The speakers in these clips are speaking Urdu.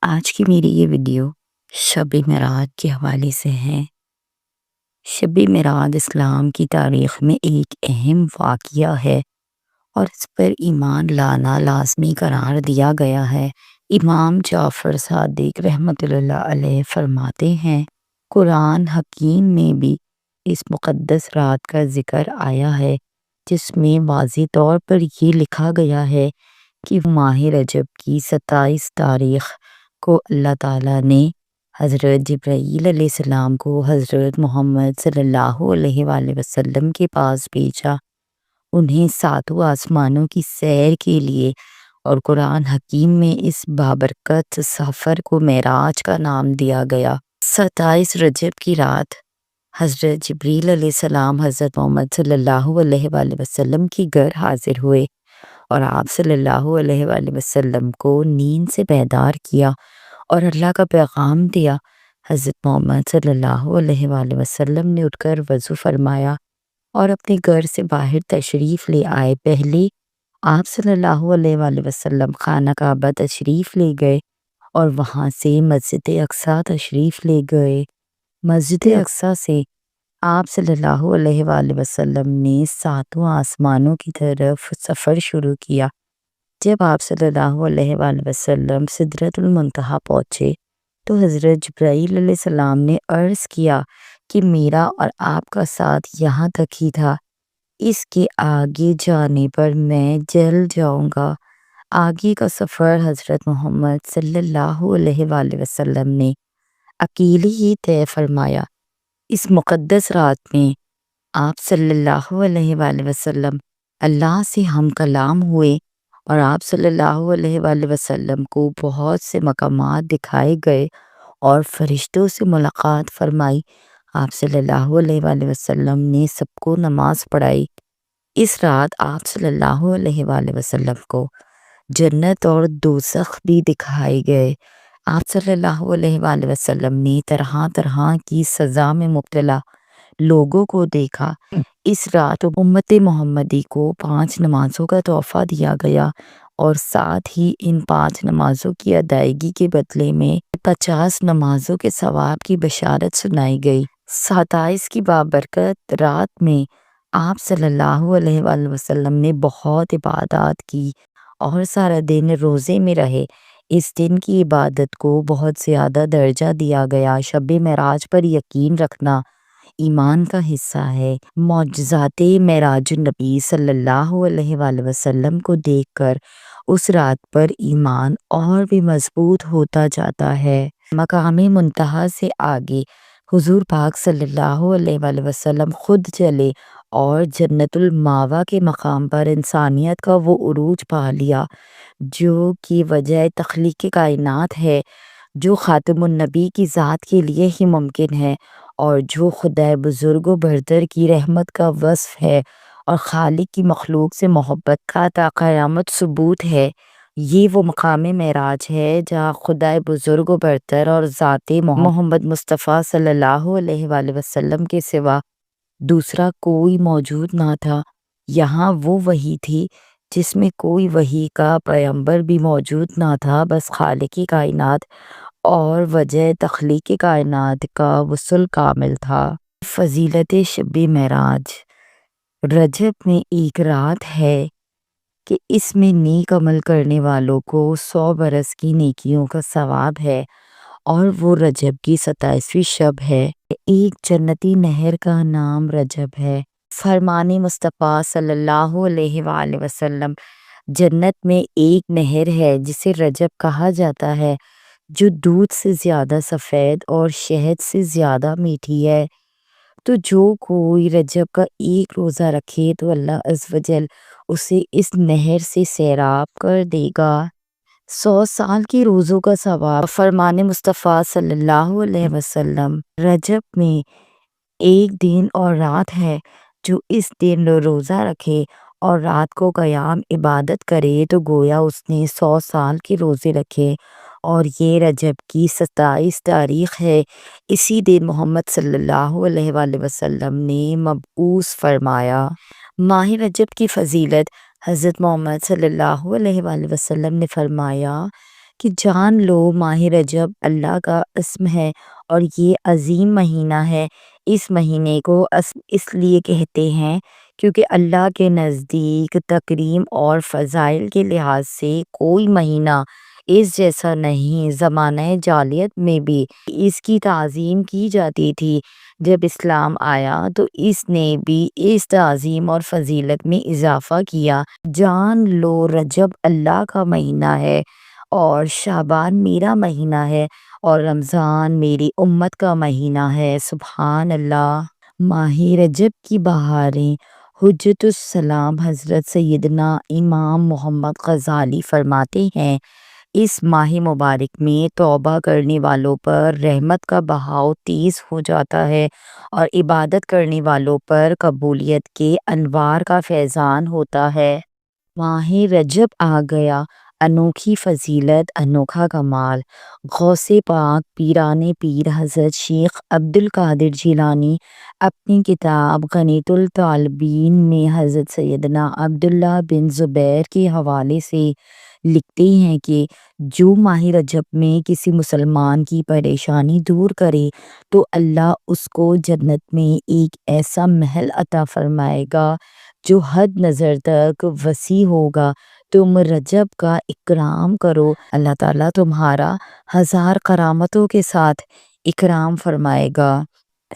آج کی میری یہ ویڈیو شب معراج کے حوالے سے ہے۔ شب معراج اسلام کی تاریخ میں ایک اہم واقعہ ہے اور اس پر ایمان لانا لازمی قرار دیا گیا ہے۔ امام جعفر صادق رحمۃ اللہ علیہ فرماتے ہیں، قرآن حکیم میں بھی اس مقدس رات کا ذکر آیا ہے، جس میں واضح طور پر یہ لکھا گیا ہے کہ ماہ رجب کی 27 تاریخ کو اللہ تعالیٰ نے حضرت جبرائیل علیہ السلام کو حضرت محمد صلی اللہ علیہ وآلہ وسلم کے پاس بھیجا، انہیں 7 آسمانوں کی سیر کے لیے، اور قرآن حکیم میں اس بابرکت سفر کو معراج کا نام دیا گیا۔ 27 رجب کی رات حضرت جبرائیل علیہ السلام حضرت محمد صلی اللہ علیہ وآلہ وسلم کی گھر حاضر ہوئے اور آپ صلی اللہ علیہ وآلہ وسلم کو نیند سے بیدار کیا اور اللہ کا پیغام دیا۔ حضرت محمد صلی اللہ علیہ وآلہ وسلم نے اٹھ کر وضو فرمایا اور اپنے گھر سے باہر تشریف لے آئے۔ پہلے آپ صلی اللہ علیہ وآلہ وسلم خانہ کعبہ تشریف لے گئے اور وہاں سے مسجد اقصیٰ تشریف لے گئے۔ مسجد اقصیٰ سے آپ صلی اللہ علیہ وآلہ وسلم نے 7 آسمانوں کی طرف سفر شروع کیا۔ جب آپ صلی اللہ علیہ وآلہ وسلم سدرۃ المنتہا پہنچے تو حضرت جبرائیل علیہ السلام نے عرض کیا کہ میرا اور آپ کا ساتھ یہاں تک ہی تھا، اس کے آگے جانے پر میں جل جاؤں گا۔ آگے کا سفر حضرت محمد صلی اللہ علیہ وآلہ وسلم نے اکیلے ہی طے فرمایا۔ اس مقدس رات میں آپ صلی اللہ علیہ وآلہ وسلم اللہ سے ہم کلام ہوئے اور آپ صلی اللہ علیہ وآلہ وسلم کو بہت سے مقامات دکھائے گئے اور فرشتوں سے ملاقات فرمائی۔ آپ صلی اللہ علیہ وآلہ وسلم نے سب کو نماز پڑھائی۔ اس رات آپ صلی اللہ علیہ وآلہ وسلم کو جنت اور دوزخ بھی دکھائے گئے۔ آپ صلی اللہ علیہ وآلہ وسلم نے طرح طرح کی سزا میں مبتلا لوگوں کو دیکھا۔ اس رات امت محمدی کو 5 نمازوں کا تحفہ دیا گیا اور ساتھ ہی ان 5 نمازوں کی ادائیگی کے بدلے میں 50 نمازوں کے ثواب کی بشارت سنائی گئی۔ 27 کی بابرکت رات میں آپ صلی اللہ علیہ وآلہ وسلم نے بہت عبادات کی اور سارا دن روزے میں رہے۔ اس دن کی عبادت کو بہت زیادہ درجہ دیا گیا۔ شب معراج پر یقین رکھنا ایمان کا حصہ ہے۔ معجزات معراج النبی صلی اللہ علیہ وآلہ وسلم کو دیکھ کر اس رات پر ایمان اور بھی مضبوط ہوتا جاتا ہے۔ مقام منتہا سے آگے حضور پاک صلی اللہ علیہ وآلہ وسلم خود چلے اور جنت الماوا کے مقام پر انسانیت کا وہ عروج پا لیا جو کہ وجہ تخلیق کائنات ہے، جو خاتم النبی کی ذات کے لیے ہی ممکن ہے اور جو خدائے بزرگ و برتر کی رحمت کا وصف ہے اور خالق کی مخلوق سے محبت کا تا قیامت ثبوت ہے۔ یہ وہ مقام معراج ہے جہاں خدائے بزرگ و برتر اور ذات محمد مصطفیٰ صلی اللہ علیہ وآلہ وسلم کے سوا دوسرا کوئی موجود نہ تھا۔ یہاں وہ وحی تھی جس میں کوئی وحی کا پیغمبر بھی موجود نہ تھا، بس خالق کائنات اور وجہ تخلیق کائنات کا وصول کامل تھا۔ فضیلت شب معراج رجب میں ایک رات ہے کہ اس میں نیک عمل کرنے والوں کو 100 برس کی نیکیوں کا ثواب ہے، اور وہ رجب کی 27ویں شب ہے۔ ایک جنتی نہر کا نام رجب ہے۔ فرمان مصطفیٰ صلی اللہ علیہ وآلہ وسلم، جنت میں ایک نہر ہے جسے رجب کہا جاتا ہے، جو دودھ سے زیادہ سفید اور شہد سے زیادہ میٹھی ہے۔ تو جو کوئی رجب کا ایک روزہ رکھے تو اللہ عز و جل اسے اس نہر سے سیراب کر دے گا۔ 100 سال کی روزوں کا ثواب۔ فرمان مصطفیٰ صلی اللہ علیہ وسلم، رجب میں ایک دن اور رات ہے، جو اس دن روزہ رکھے اور رات کو قیام عبادت کرے تو گویا اس نے 100 سال کے روزے رکھے، اور یہ رجب کی 27 تاریخ ہے۔ اسی دن محمد صلی اللہ علیہ وآلہ وسلم نے مبعوث فرمایا۔ ماہ رجب کی فضیلت۔ حضرت محمد صلی اللہ علیہ وآلہ وسلم نے فرمایا کہ جان لو ماہ رجب اللہ کا اسم ہے اور یہ عظیم مہینہ ہے۔ اس مہینے کو اس لیے کہتے ہیں کیونکہ اللہ کے نزدیک تکریم اور فضائل کے لحاظ سے کوئی مہینہ اس جیسا نہیں۔ زمانہ جاہلیت میں بھی اس کی تعظیم کی جاتی تھی۔ جب اسلام آیا تو اس نے بھی اس تعظیم اور فضیلت میں اضافہ کیا۔ جان لو رجب اللہ کا مہینہ ہے اور شعبان میرا مہینہ ہے اور رمضان میری امت کا مہینہ ہے۔ سبحان اللہ۔ ماہ رجب کی بہاریں۔ حجت الاسلام حضرت سیدنا امام محمد غزالی فرماتے ہیں اس ماہ مبارک میں توبہ کرنے والوں پر رحمت کا بہاؤ تیز ہو جاتا ہے اور عبادت کرنے والوں پر قبولیت کے انوار کا فیضان ہوتا ہے۔ ماہ رجب آ گیا، انوکھی فضیلت، انوکھا کمال۔ غوث پاک پیران پیر حضرت شیخ عبدالقادر جیلانی اپنی کتاب غنیۃ الطالبین میں حضرت سیدنا عبداللہ بن زبیر کے حوالے سے لکھتے ہیں کہ جو ماہ رجب میں کسی مسلمان کی پریشانی دور کرے تو اللہ اس کو جنت میں ایک ایسا محل عطا فرمائے گا جو حد نظر تک وسیع ہوگا۔ تم رجب کا اکرام کرو، اللہ تعالیٰ تمہارا 1000 کرامتوں کے ساتھ اکرام فرمائے گا۔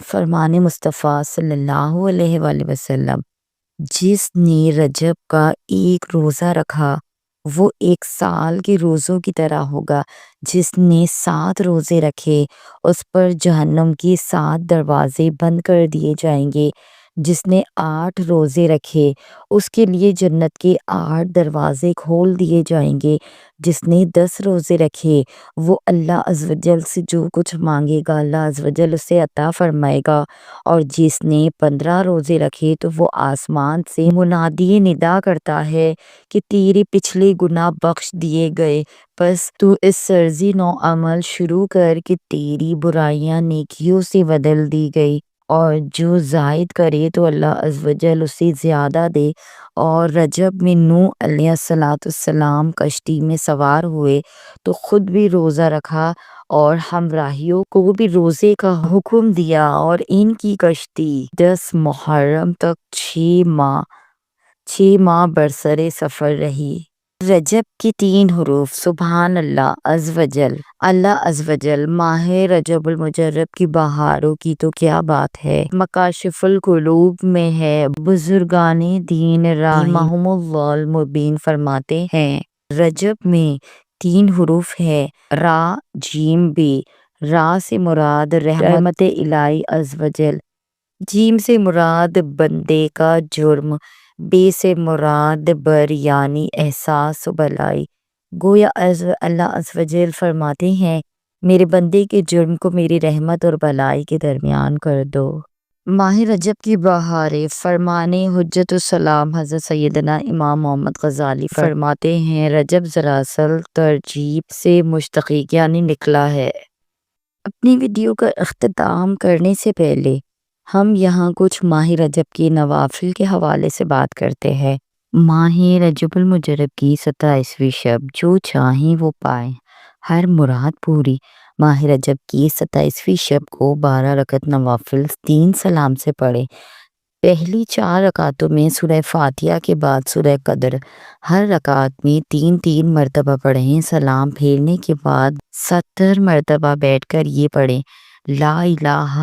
فرمان مصطفیٰ صلی اللہ علیہ وآلہ وسلم، جس نے رجب کا ایک روزہ رکھا وہ 1 سال کے روزوں کی طرح ہوگا۔ جس نے 7 روزے رکھے اس پر جہنم کے 7 دروازے بند کر دیے جائیں گے۔ جس نے 8 روزے رکھے اس کے لیے جنت کے 8 دروازے کھول دیے جائیں گے۔ جس نے 10 روزے رکھے وہ اللہ عز و جل سے جو کچھ مانگے گا اللہ عز و جل اسے عطا فرمائے گا۔ اور جس نے 15 روزے رکھے تو وہ آسمان سے منادی ندا کرتا ہے کہ تیرے پچھلے گناہ بخش دیے گئے، پس تو اس سرزی نو عمل شروع کر کہ تیری برائیاں نیکیوں سے بدل دی گئی۔ اور جو زائد کرے تو اللہ عز و جل اسے زیادہ دے۔ اور رجب میں نوح علیہ السلام کشتی میں سوار ہوئے تو خود بھی روزہ رکھا اور ہمراہیوں کو بھی روزے کا حکم دیا اور ان کی کشتی 10 محرم تک 6 ماہ برسر سفر رہی۔ رجب کے 3 حروف۔ سبحان اللہ عز و جل۔ اللہ عز و جل ماہ رجب المجرب کی بہاروں کی تو کیا بات ہے، مکاشف القلوب میں ہے۔ بزرگان دین رحمہم اللہ المبین فرماتے ہیں رجب میں 3 حروف ہے، را جیم بے۔ را سے مراد رحمت الہی عز و جل، جیم سے مراد بندے کا جرم، بے سے مراد بر یعنی احساس و بلائی۔ گویا اللہ عز و جل فرماتے ہیں میرے بندے کے جرم کو میری رحمت اور بلائی کے درمیان کر دو۔ ماہ رجب کی بہاریں۔ فرمان حجت الاسلام حضرت سیدنا امام محمد غزالی فرماتے ہیں رجب دراصل ترجیب سے مشتق یعنی نکلا ہے۔ اپنی ویڈیو کا اختتام کرنے سے پہلے ہم یہاں کچھ ماہ رجب کے نوافل کے حوالے سے بات کرتے ہیں۔ ماہ رجب المجرب کی 27ویں شب جو چاہیں وہ پائیں، ہر مراد پوری۔ ماہ رجب کی 27ویں شب کو 12 رکعت نوافل 3 سلام سے پڑھیں۔ پہلی 4 رکعتوں میں سورہ فاتحہ کے بعد سورہ قدر، ہر رکعت میں 3 مرتبہ پڑھیں۔ سلام پھیرنے کے بعد 70 مرتبہ بیٹھ کر یہ پڑھیں، لا الہ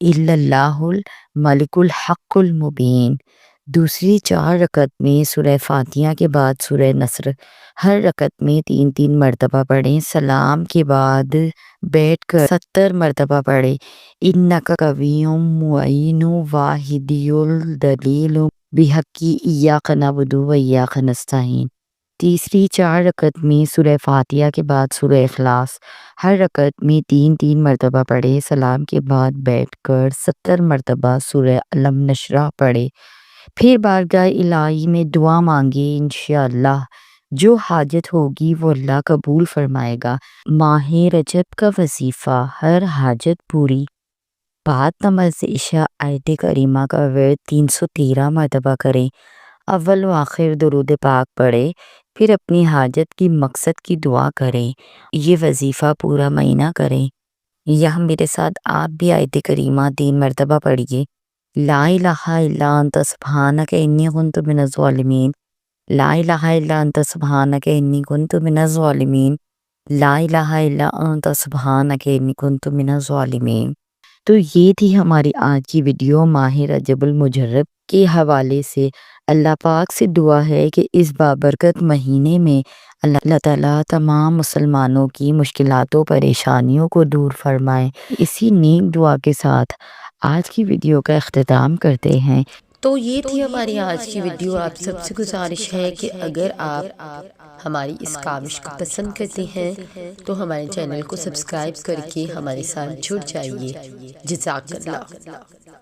الا اللہ الملک الحق المبین۔ دوسری 4 رکعت میں سورہ فاتحہ کے بعد سورہ نصر، ہر رکعت میں 3 مرتبہ پڑھیں۔ سلام کے بعد بیٹھ کر 70 مرتبہ پڑھیں، انک قوی معین واحدی الدلیل بحق ایاک نعبد و ایاک نستعین۔ تیسری 4 رکعت میں سورہ فاتحہ کے بعد سورہ اخلاص، ہر رکعت میں 3 مرتبہ پڑھیں۔ سلام کے بعد بیٹھ کر 70 مرتبہ سورہ الم نشرح پڑھیں۔ پھر بارگاہ الہی میں دعا مانگے، انشاءاللہ جو حاجت ہوگی وہ اللہ قبول فرمائے گا۔ ماہ رجب کا وظیفہ، ہر حاجت پوری۔ بعد نماز عشاء آیت کریمہ کا ورد 313 مرتبہ کریں۔ اول و آخر درود پاک پڑھیں، پھر اپنی حاجت کی مقصد کی دعا کریں۔ یہ وظیفہ پورا مہینہ کریں۔ یہاں میرے ساتھ آپ بھی آیت کریمہ 3 مرتبہ پڑھیے۔ لا الہ الا انت سبحانک انی کنت من الظالمین، لا الہ الا انت سبحانک انی کنت من الظالمین، لا الہ الا انت سبحانک انی کنت من الظالمین۔ تو یہ تھی ہماری آج کی ویڈیو ماہ رجب المجرب کے حوالے سے۔ اللہ پاک سے دعا ہے کہ اس بابرکت مہینے میں اللہ تعالیٰ تمام مسلمانوں کی مشکلات و پریشانیوں کو دور فرمائے۔ اسی نیک دعا کے ساتھ آج کی ویڈیو کا اختتام کرتے ہیں۔ تو یہ تھی ہماری آج کی ویڈیو۔ آپ سب سے گزارش ہے کہ اگر آپ ہماری اس کاوش کو پسند کرتے ہیں تو ہمارے چینل کو سبسکرائب کر کے ہمارے ساتھ جڑ جائیے۔ جزاک اللہ۔